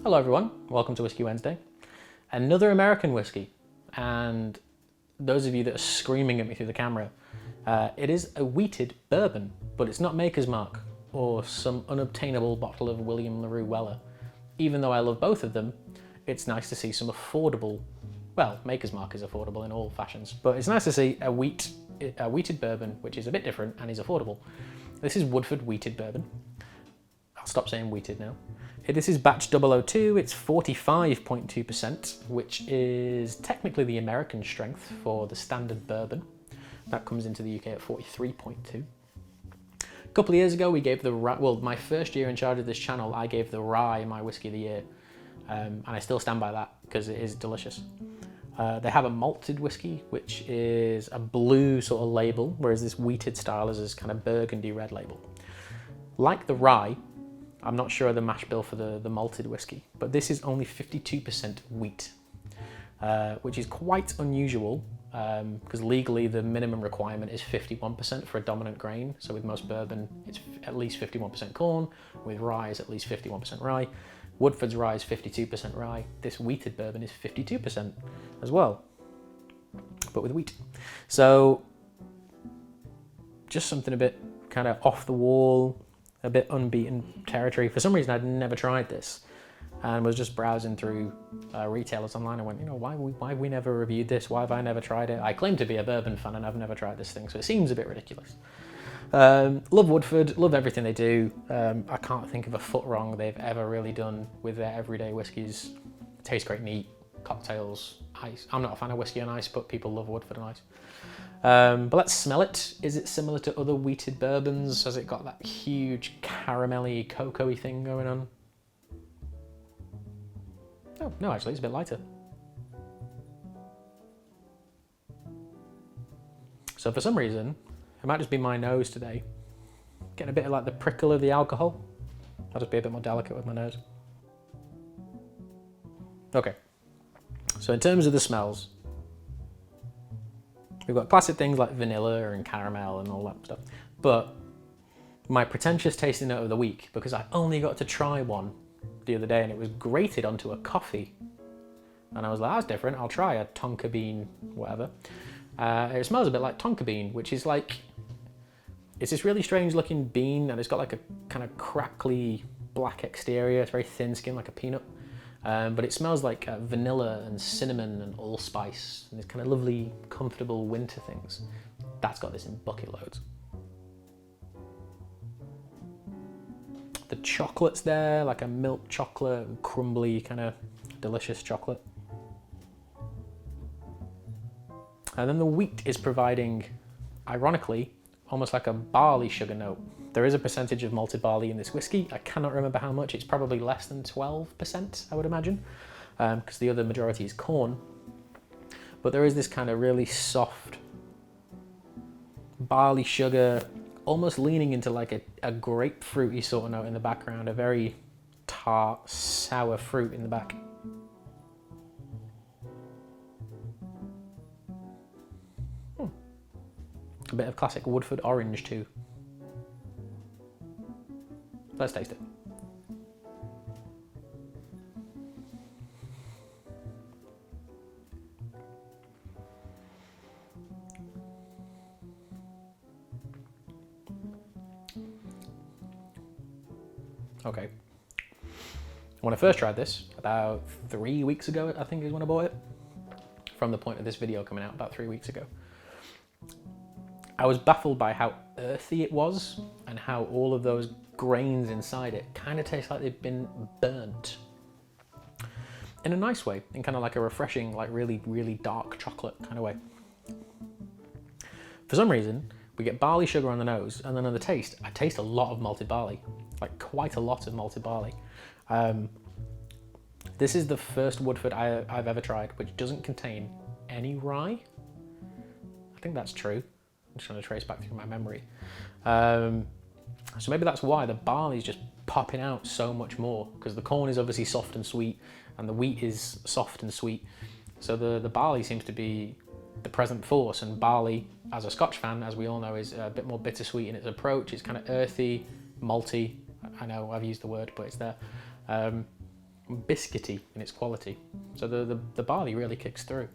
Hello everyone, welcome to Whiskey Wednesday. Another American whiskey, and those of you that are screaming at me through the camera, it is a wheated bourbon, but it's not Maker's Mark or some unobtainable bottle of William LaRue Weller. Even though I love both of them, it's nice to see some affordable, well, Maker's Mark is affordable in all fashions, but it's nice to see a wheated bourbon, which is a bit different and is affordable. This is Woodford wheated bourbon. I'll stop saying wheated now. This is batch 002, it's 45.2%, which is technically the American strength for the standard bourbon. That comes into the UK at 43.2. A couple of years ago we gave the rye, well, my first year in charge of this channel, I gave the rye my whiskey of the year. And I still stand by that because it is delicious. They have a malted whiskey, which is a blue sort of label, whereas this wheated style is this kind of burgundy red label. Like the rye, I'm not sure of the mash bill for the malted whiskey, but this is only 52% wheat, which is quite unusual because legally the minimum requirement is 51% for a dominant grain. So with most bourbon, it's at least 51% corn. With rye, it's at least 51% rye. Woodford's rye is 52% rye. This wheated bourbon is 52% as well, but with wheat. So just something a bit kind of off the wall, a bit unbeaten territory. For some reason, I'd never tried this and was just browsing through retailers online. I went, you know, why have we never reviewed this? Why have I never tried it? I claim to be a bourbon fan and I've never tried this thing, so it seems a bit ridiculous. Love Woodford, love everything they do. I can't think of a foot wrong they've ever really done with their everyday whiskies. Tastes great neat, cocktails, ice. I'm not a fan of whiskey on ice, but people love Woodford on ice. But let's smell it. Is it similar to other wheated bourbons? Has it got that huge caramelly, cocoa-y thing going on? Oh, no, actually, it's a bit lighter. So for some reason, it might just be my nose today. Getting a bit of like the prickle of the alcohol. I'll just be a bit more delicate with my nose. Okay, so in terms of the smells, we've got classic things like vanilla and caramel and all that stuff. But my pretentious tasting note of the week, because I only got to try one the other day and it was grated onto a coffee. And I was like, that's different, I'll try a tonka bean, whatever. It smells a bit like tonka bean, which is like, it's this really strange looking bean and it's got like a kind of crackly black exterior. It's very thin skin, like a peanut. But it smells like vanilla and cinnamon and allspice and these kind of lovely, comfortable winter things. That's got this in bucket loads. The chocolate's there, like a milk chocolate, crumbly, kind of delicious chocolate. And then the wheat is providing, ironically, almost like a barley sugar note. There is a percentage of malted barley in this whiskey. I cannot remember how much. It's probably less than 12%, I would imagine, because the other majority is corn. But there is this kind of really soft barley sugar, almost leaning into like a grapefruity sort of note in the background, a very tart, sour fruit in the back. A bit of classic Woodford orange too. Let's taste it. Okay. When I first tried this, about 3 weeks ago, I think is when I bought it. From the point of this video coming out, about 3 weeks ago. I was baffled by how earthy it was and how all of those grains inside it kind of taste like they've been burnt. In a nice way, in kind of like a refreshing, like really, really dark chocolate kind of way. For some reason, we get barley sugar on the nose, and then on the taste, I taste a lot of malted barley, like quite a lot of malted barley. This is the first Woodford I've ever tried, which doesn't contain any rye. I think that's true. I'm just trying to trace back through my memory. So maybe that's why the barley is just popping out so much more, because the corn is obviously soft and sweet and the wheat is soft and sweet. So the barley seems to be the present force, and barley, as a Scotch fan, as we all know, is a bit more bittersweet in its approach. It's kind of earthy, malty. I know I've used the word, but it's there. biscuity in its quality. So the barley really kicks through.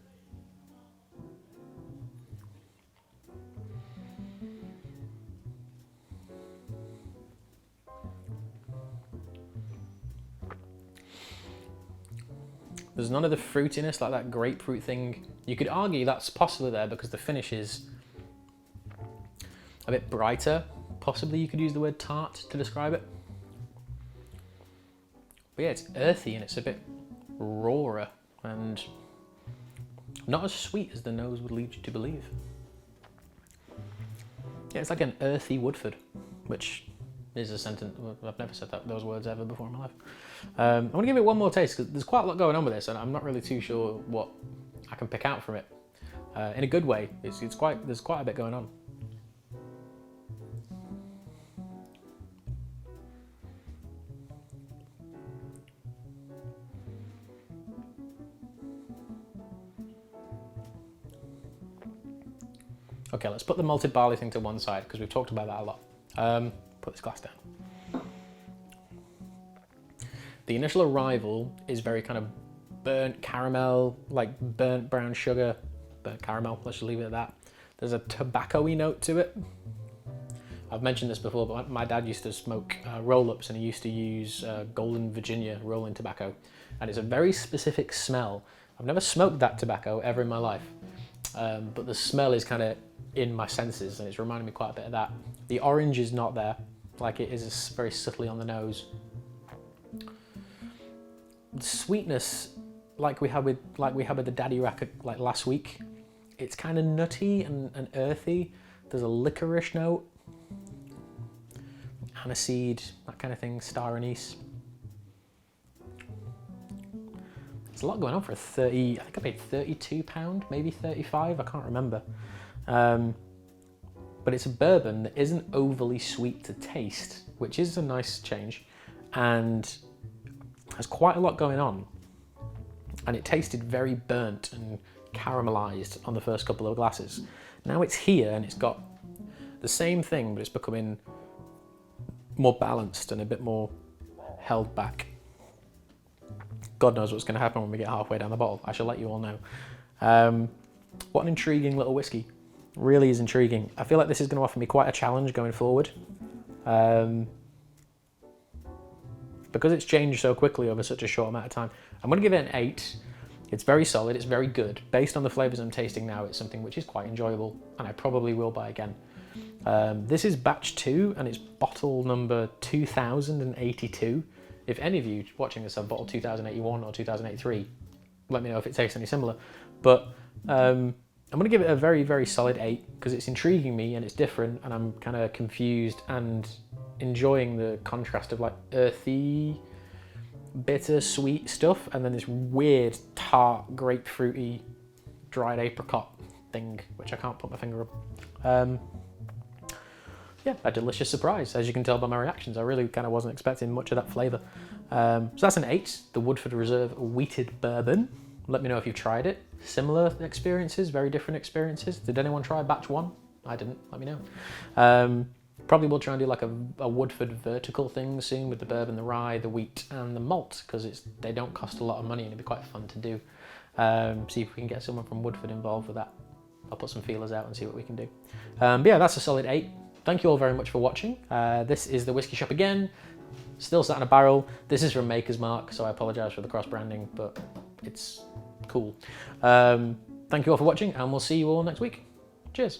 There's none of the fruitiness, like that grapefruit thing. You could argue that's possibly there because the finish is a bit brighter. Possibly you could use the word tart to describe it. But yeah, it's earthy and it's a bit rawer and not as sweet as the nose would lead you to believe. Yeah, it's like an earthy Woodford, which is a sentence. I've never said those words ever before in my life. I want to give it one more taste because there's quite a lot going on with this, and I'm not really too sure what I can pick out from it. In a good way, there's quite a bit going on. Okay, let's put the malted barley thing to one side because we've talked about that a lot. Put this glass down. The initial arrival is very kind of burnt caramel, like burnt brown sugar, burnt caramel, let's just leave it at that. There's a tobacco-y note to it. I've mentioned this before, but my dad used to smoke roll-ups and he used to use Golden Virginia rolling tobacco. And it's a very specific smell. I've never smoked that tobacco ever in my life, but the smell is kind of in my senses and it's reminding me quite a bit of that. The orange is not there, like it is very subtly on the nose. The sweetness, like we had with the Daddy Rack like last week, it's kind of nutty and earthy. There's a licorice note, aniseed, that kind of thing, star anise. There's a lot going on for a 30. I think I paid £32, maybe 35. I can't remember. But it's a bourbon that isn't overly sweet to taste, which is a nice change, and has quite a lot going on. And it tasted very burnt and caramelized on the first couple of glasses. Now it's here and it's got the same thing, but it's becoming more balanced and a bit more held back. God knows what's going to happen when we get halfway down the bottle. I shall let you all know. What an intriguing little whiskey. Really is intriguing. I feel like this is going to offer me quite a challenge going forward. Because it's changed so quickly over such a short amount of time. I'm going to give it an 8. It's very solid, it's very good. Based on the flavours I'm tasting now, it's something which is quite enjoyable, and I probably will buy again. This is batch 2, and it's bottle number 2082. If any of you watching this have bottle 2081 or 2083, let me know if it tastes any similar. But I'm going to give it a very, very solid 8, because it's intriguing me, and it's different, and I'm kind of confused and enjoying the contrast of like earthy, bitter, sweet stuff, and then this weird tart, grapefruity, dried apricot thing, which I can't put my finger up. Yeah, a delicious surprise, as you can tell by my reactions. I really kind of wasn't expecting much of that flavour. So that's an 8, the Woodford Reserve Wheated Bourbon. Let me know if you've tried it. Similar experiences, very different experiences. Did anyone try batch 1? I didn't, let me know. Probably will try and do like a Woodford vertical thing soon with the bourbon, the rye, the wheat and the malt, because they don't cost a lot of money and it'd be quite fun to do. See if we can get someone from Woodford involved with that. I'll put some feelers out and see what we can do. But yeah, that's a solid 8. Thank you all very much for watching. This is the Whiskey Shop again, still sat in a barrel. This is from Maker's Mark, so I apologise for the cross branding, but it's cool. Thank you all for watching, and we'll see you all next week. Cheers.